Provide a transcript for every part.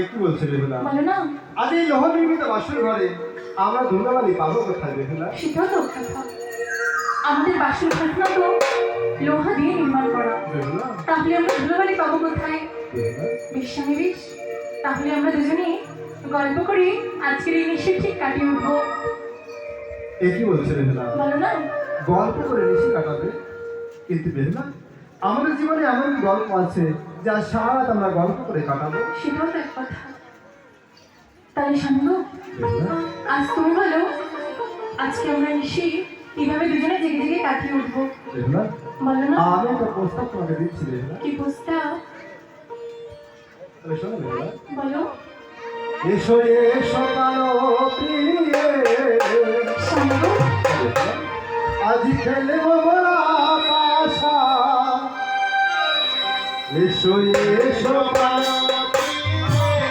একটু বলছে বেহুলা, বলো না। আজ এই লোহ নির্মিত বাসর ঘরে আমরা ধুলাবালি পাবো কোথায় বেহুলা? সেটাও তো কথা। আমাদের বাসর ঘরটা তো লোহা দিয়ে নির্মাণ করা, বেহুলা, তাহলে আমরা ধুলোবালি পাবো কোথায়? বেহুলা, বেশ স্বামী বেশ, তাহলে আমরা দুজনে গল্প করে আজকের এই নিশে ঠিক কাটিয়ে উঠবো। একই বলছে বেহুলা, বলো না। গল্প করে নিশি কাটাবে, কিন্তু বেহুলা আমাদের জীবনে এমন কি গল্প আছে যা সারা রাত আমরা গল্প করে কাটাবো? সেটাও তো এক কথা। তাহলে স্বামী গো, বেহুলা, আজ তুমি বলো আজকে আমরা নিশে কিভাবে দুজনে জেগে জেগে কাটিয়ে উঠবো? বেহুলা, বলো না। আমি একটা প্রস্তাব তোমাকে দিচ্ছি বেহুলা। কি প্রস্তাব? তবে শোনো বেহুলা, বলো। এসো এসো কারো প্রিয়ে, স্বামী গো, আজ খেলবো মোরা পাশা। এসো এসো কারো প্রিয়ে,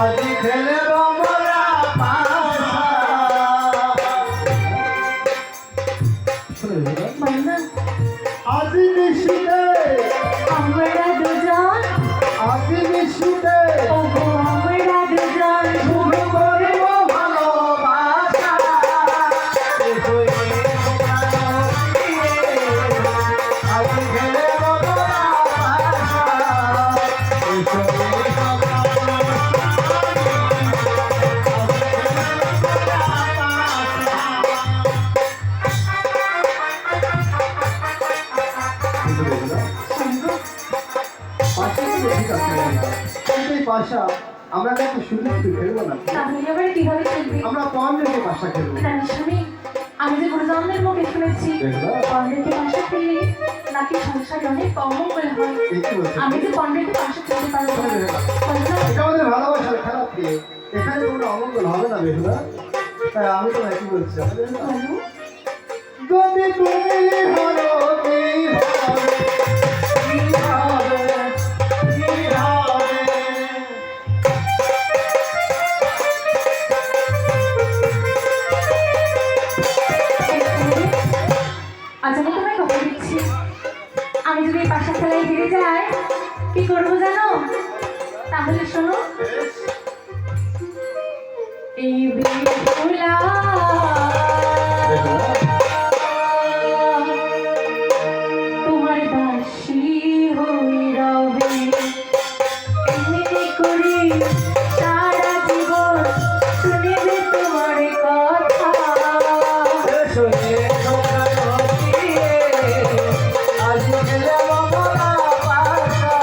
আজ খেলবো মোরা পাশা। শোনো বেহুলা, বলো না। আজ নিশিতে, আমরা দুজন, আজ নিশিতে ওগো আমরা দুজন শুরু করবো ভালোবাসা। এসো এসো কারো প্রিয়ে, আজ খেলবো মোরা পাশা। এসো এসো কারো পাশা আমরা একটা সুন্দর করে খেলবো না, তাহলে আবার কিভাবে চলবে? আমরা পনেরো পাশা খেলবো। জানি স্বামী, আমি যে গুরুজনদের মুখে শুনেছি দেখলা? পণ্ডেরকে পাশা খেললে নাকি সংসারে অনেক অমঙ্গল হয়। একটু বলছে আমি যে পণ্ডেরকে পাশা খেলতে পারবো না। বলো না। এটা আমাদের ভালোবাসার খারাপ দিয়ে এখানে কোনো অমঙ্গল হবে না বেহুলা। তাই আমি তো একই বলছি আমাদের না। বলো। যদি তুমি হারো কি হবে, কি হবে, কি হবে? আজ আমি তোমায় কথা দিচ্ছি, আমি যদি এই পাশা খেলায় হেরে যাই কি করবো জানো? তাহলে শোনো। এই বেহুলা তোমার দাসী হয়ে রবে, এমনি করে সারা জীবন শুনিবে তোমার কথা। এসো এসো কারো প্রিয়ে, আজ খেলবো মোরা পাশা।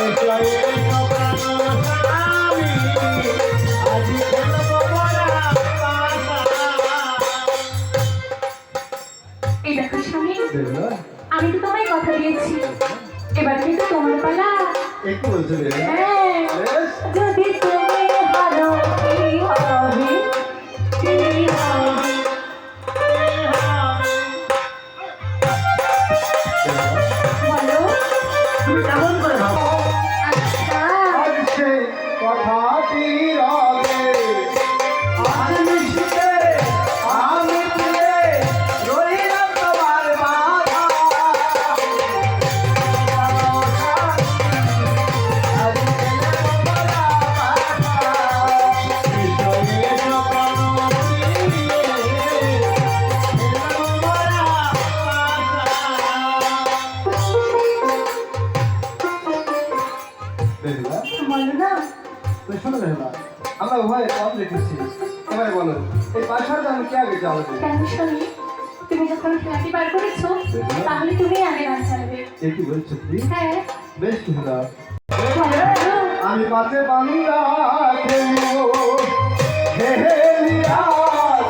এসো এসো কারো স্বামী, আজ খেলবো মোরা পাশা। এই দেখো স্বামী, বেহুলা, আমি তো তোমায় কথা দিয়েছি, এবার কিন্তু তোমার পালা। একটু বলছে বেহুলা। হ্যাঁ, বেশ, যদি তুমি হারো কি হবে, কি হবে? বলো। তুমি কেমন করে ভাবো? আচ্ছা, আজ সেই কথাটি রবে, আজ নিশিতে আমি তুলে রইলাম তোমার বাধা। আজ খেলবো মোরা পাশা। এসো এসো কারো প্রিয়ে, খেলবো মোরা পাশা। বেহুলা, বলো না। তো শোনো বেহুলা, আমরা উভয়ে কম রেখেছি, এবারে বলো এই পাশাটা আমি কে আগে যাবো? কেন স্বামী, তুমি যখন খেলাটি বার করেছো তাহলে তুমি আগে গান চালাবে। এ কি বলছো তুমি? হ্যাঁ, বেশ বেহুলা, বলো। আমি পাতে বাংলা খেলিব, খেলিয়া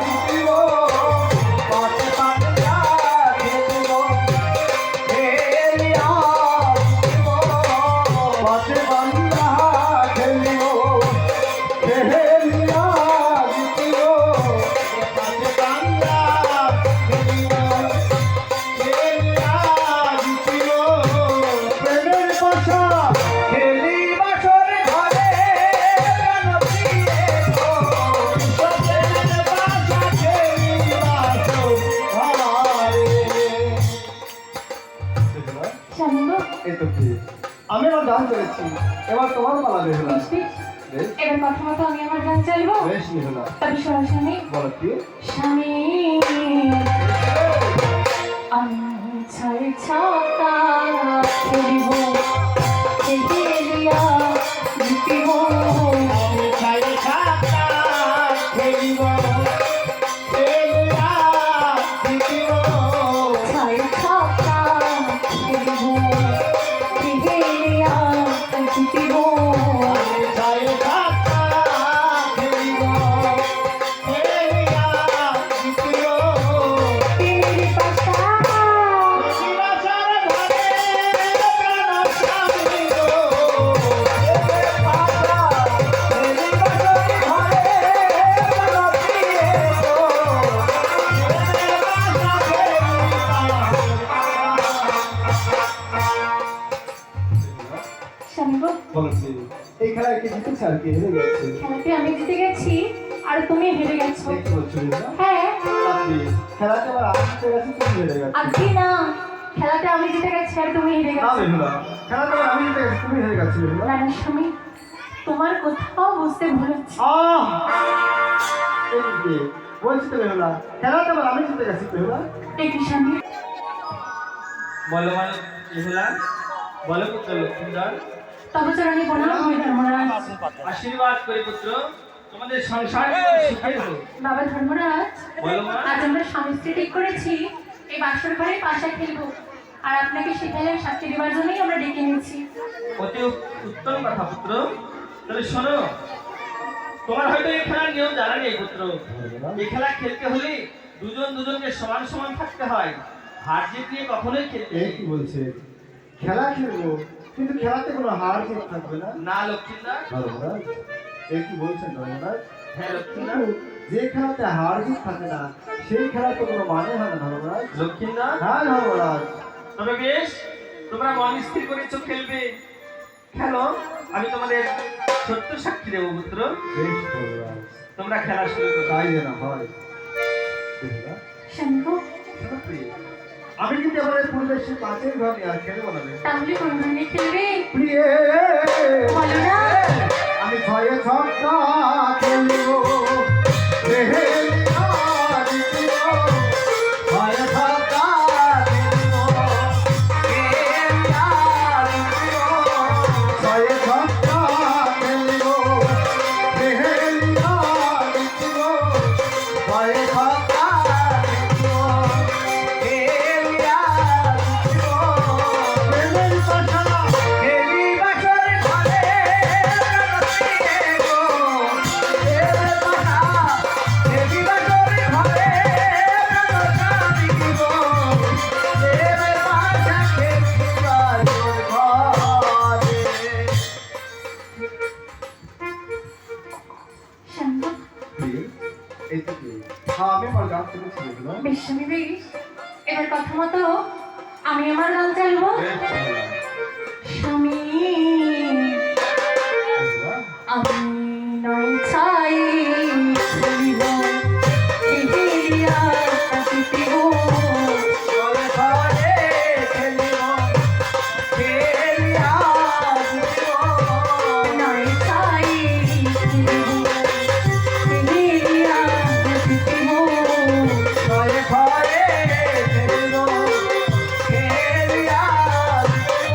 জিতিব। পাতে বাংলা খেলিব, খেলিয়া জিতিব। পাতে বাংলা খেলিব, খেলিয়া জিতিব। পাতে বাংলা খেলিব, খেলিয়া জিতিব। প্রেমের পাশা খেলি বাসর ঘরে, প্রাণ প্রিয়ে গো। প্রেমের পাশা খেলি বাসর ঘরে। স্বামী গো, এই তো কি আমি আমার গান করেছি, এবার তোমার পালা বেহুলা। বেশ বেশ। বেশ এবার কথা মতো আমি আমার গান চাইবো। বেশ বেহুলা, তবে সরাসরি বলো কি? স্বামী আমি ছয় ছকা খেলিব খেলিয়া জিতিব ছয় ছকা খেলিব খেলিয়া জিতিব তিমির পাশা স্বামী গো, বলো কি? এই খেলায় কে জিতেছে আর কে হেরে গেছে? খেলাতে আমি জিতে গেছি আর তুমি হেরে গেছো। এই কি বলছো বেহুলা? হ্যাঁ আপনি খেলাতে আবার আমি জিতে গেছি, তুমি হেরে গেছো। আজকে না, খেলাতে আমি জিতে গেছি আর তুমি হেরে না গেছো। বেহুলা, খেলাতে আবার আমি জিতে গেছি, তুমি হেরে গেছো বেহুলা। রানার স্বামী, তোমার কোথাও বুঝতে ভুল হচ্ছে। আহ! এই কি? বলছি তো বেহুলা, খেলাতে আবার আমি জিতে গেছি বেহুলা। দেখি স্বামী, বলো মানে বেহুলা, বলো পুত্র লক্ষ্মীধর। তবে চরণে প্রণাম হয় ধর্মরাজ। আশীর্বাদ করি পুত্র, তোমাদের সংসার সুখের হোক। বাবা ধর্মরাজ, বলো মা। আজ আমরা স্বামী স্ত্রী ঠিক করেছি এই বাসর ঘরে পাশা খেলবো, আর আপনাকে সে খেলায় সাক্ষী দেওয়ার জন্যই আমরা ডেকে নিয়েছি। অতি উত্তম কথা পুত্র। তাহলে শোনো, তোমার হয়তো এই খেলার নিয়ম জানা নেই পুত্র। এই খেলা খেলতে হলে দুজন দুজনকে সমান সমান থাকতে হয়। হার জিত নিয়ে কখনোই খেলতে এই নেই। কি বলছে? খেলা খেলবো, কিন্তু খেলাতে কোনো হার জিত থাকবে না। না লক্ষ্মীন্দর। ধর্মরাজ, এই কি বলছেন ধর্মরাজ? হ্যাঁ লক্ষ্মীন্দর। কিন্তু যে খেলাতে হার জিত থাকে না, সেই খেলা তো কোনো মানে হয় না ধর্মরাজ। লক্ষ্মীন্দর, হ্যাঁ ধর্মরাজ। তবে বেশ, তোমরা মন স্থির করেছো খেলবে, খেলো। আমি তোমাদের সত্য সাক্ষী দেবো পুত্র। বেশ ধর্মরাজ, তোমরা খেলা শুরু করো। তাই যেন হয়। বেহুলা, স্বামী গো, শোনো প্রিয়, আমি কিন্তু এবার এই পরিবেশের পাঁচের ঘর নিয়ে আর খেলবো না রে। তাহলে কোন ধরনের খেলবে প্রিয়ে, বলো না। আমি ছয়ে ছক্কা খেলবো, বেহুলা জিতবো। ছয়ে ছক্কা খেলবো, বেহুলা জিতবো। ছয়ে ছক্কা খেলবো, বেহুলা জিতবো। ছয়ে ছক্কা খেলবো, বেহুলা জিতবো। বেলের পাশা, খেলি বাসর ঘরে, রসিয়ে গো। বেলের পাশা, খেলি বাসর ঘরে, রসিয়ে গো। বেলের পাশা, খেলি বাসর ঘরে। স্বামী গো, প্রিয়, এই তো প্রিয়। হ্যাঁ, আমি আমার গান শুনেছি বেহুলা। বেশ স্বামী বেশ, এবার কথা মতো আমি আমার গান চাইবো। স্বামী বেহুলা, আমি নয় ছাই খেলিব খেলিয়া জিতিব ঘরে ঘরে খেলিব, খেলিয়া জিতব। নয় ছাই খেলিব খেলিয়া জিতিব ঘরে ঘরে খেলিব, খেলিয়া জিতব।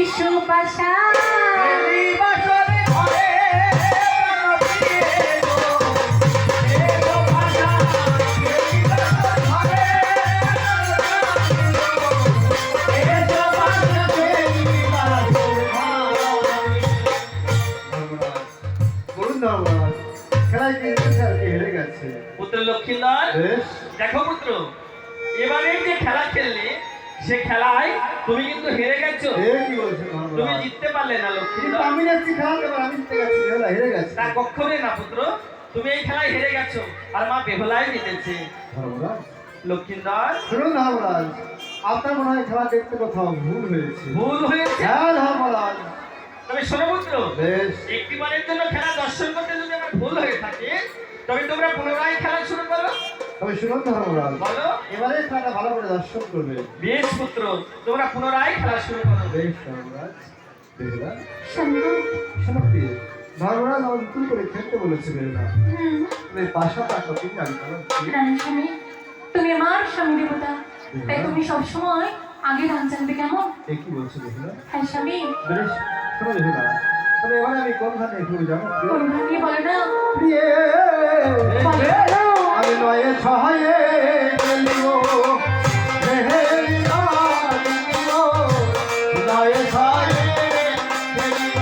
ইসু পাশা খেলি বাসরে ঘরে, রসিয়ে গো। এগো ভাষা, খেলি বাসর ঘরে, রসিয়ে গো। এগো ভাষা, খেলি বাসর ঘরে। ধর্মরাজ, বলুন ধর্মরাজ, খেলায় কে জিতেছে আর কে হেরে গেছে? পুত্র লক্ষ্মীন্দর, বেশ, দেখো পুত্র, এবারে যে খেলা খেললে সে খেলায় তুমি কিন্তু হেরে গেছো। এ কি বলছেন তুমি ধর্মরাজ? জিততে পারলে না কিন্তু লক্ষ্মীন্দর। আমি যাচ্ছি খেলাতে, এবার আমি জিতে গেছি, বেহুলা হেরে গেছে। তা কখনোই না পুত্র, তুমি এই খেলায় হেরে গেছো আর মা বেহুলাই জিতেছে। ধর্মরাজ, লক্ষ্মীন্দর, শুনুন ধর্মরাজ, আপনার মনে হয় খেলা দেখতে কোথাও ভুল হয়েছে। ভুল হয়েছে। হ্যাঁ ধর্মরাজ। তবে শোনো পুত্র, বেশ, একটিবারের জন্য খেলা দর্শন করতে যদি আমার ভুল হয়ে থাকে তবে তোমরা পুনরায় খেলা শুরু করো। তবে শুনুন ধর্মরাজ, বলো। এবারে খেলাটা ভালো করে দর্শন করবে। বেশ পুত্র, তোমরা পুনরায় খেলা শুরু করো। বেশ ধর্মরাজ, বেহুলা স্বামী গো। শোনো প্রিয়, ধর্মরাজ আমার নতুন করে খেলতে বলেছে বেহুলা। হুম, তুমি পাশাটা কতদিন আগে করো রানী স্বামী, তুমি আমার স্বামী দেবতা, তাই তুমি সবসময় আগে ধান জানবে কেমন? এ কি বলছো বেহুলা? হ্যাঁ স্বামী, বেশ, শোনো বেহুলা, তবে এবারে আমি কোন ধানে একটু জানো প্রিয়? কোন ভাবে বলে না? প্রিয়ে, বলো। আমি নয়ে ছয়ে গেলিব, বেহুলা গেলিব, নয়ে ছয়ে গেলিব,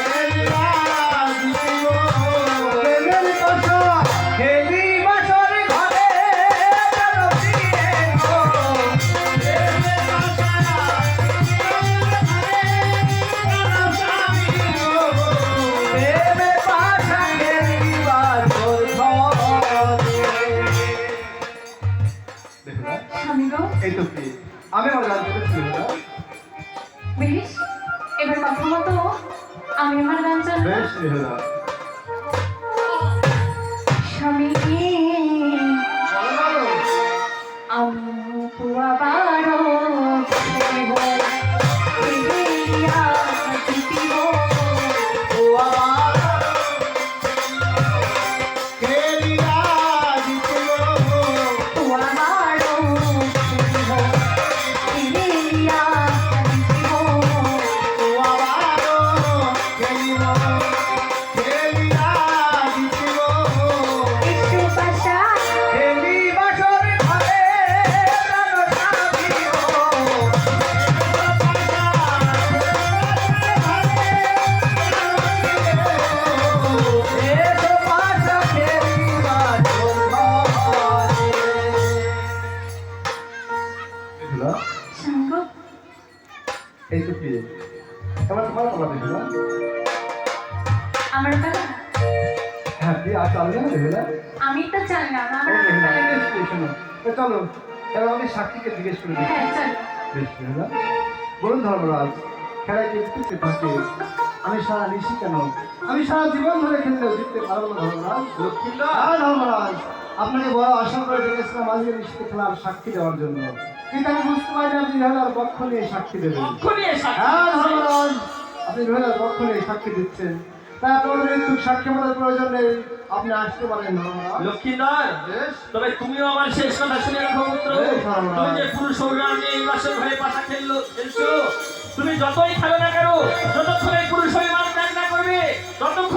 বেহুলা গেলিব, বেলের পাশা, খেলি বাসর ঘরে, যেন প্রিয়ে গো, বেলের পাশা, বেলের পাশা, খেলি বাসর ঘরে। বেহুলা, স্বামী গো, এই তো কি আমি আমার গান করেছি বেহুলা। বেশ, এবার কথা মতো আমি আমার গান জানবো। বেশ বেহুলা, স্বামী বলো বলো। আমি তো আবারও দেব, ফিরিয়া দিতিব। ও আমার খেলিয়া দিছিল, তো আবারও দেব, ফিরিয়া দিতিব। ও আবারও খেলিব, খেলিয়া দিছিল। এসো পাশা, খেলি বাসর ঘরে, যেন সাজিব, এসো পাশা খেলি বাসর ঘরে। বেহুলা, স্বামী গো, এই তো প্রিয়, এবার তোমার পালা বেহুলা। আমার বেলা হ্যাঁ প্রিয়, আর চালবে না বেহুলা? আমি তো জানলাম আমার ও বেহুলা, বেলা। বেশ প্রিয়, শোনো। তো চলো, এবার আমি সাক্ষীকে জিজ্ঞেস করে দিই। হ্যাঁ চল। বেশ বেহুলা, বলুন ধর্মরাজ, খেলায় জিততে থাকে আমি সারা নিশি কেন? আমি সারা জীবন ধরে খেলতে জিততে পারবো না ধর্মরাজ। লক্ষ্মীন্দর, হ্যাঁ ধর্মরাজ, আপনাকে বড় আশা করে ডেকেছিলাম আজকে নিশ্চিত খেলার সাক্ষী দেওয়ার জন্য, কিন্তু আমি বুঝতে পারি আপনি বেহুলার পক্ষ নিয়ে সাক্ষী দেবেন। অক্ষণে সাক্ষী হ্যাঁ দিচ্ছি। ধর্মরাজ, আপনি বেহুলার পক্ষ নিয়ে সাক্ষী দিচ্ছেন, তাই আপনাদের মৃত্যুর সাক্ষী আমাদের প্রয়োজন নেই, আপনি আসতে পারেন ধর্মরাজ। লক্ষ্মীন্দর, বেশ, তবে তুমিও আমার শেষ কথা শুনে রাখো পুত্র। এই ধর্মরাজ। তুমি যে পুরুষ অভিমান নিয়ে এই বাসর ঘরে পাশা খেলছো, তুমি যতই খেলো না কেন, যতক্ষণ এই পুরুষ অভিমান ত্যাগ না করবে, ততক্ষণ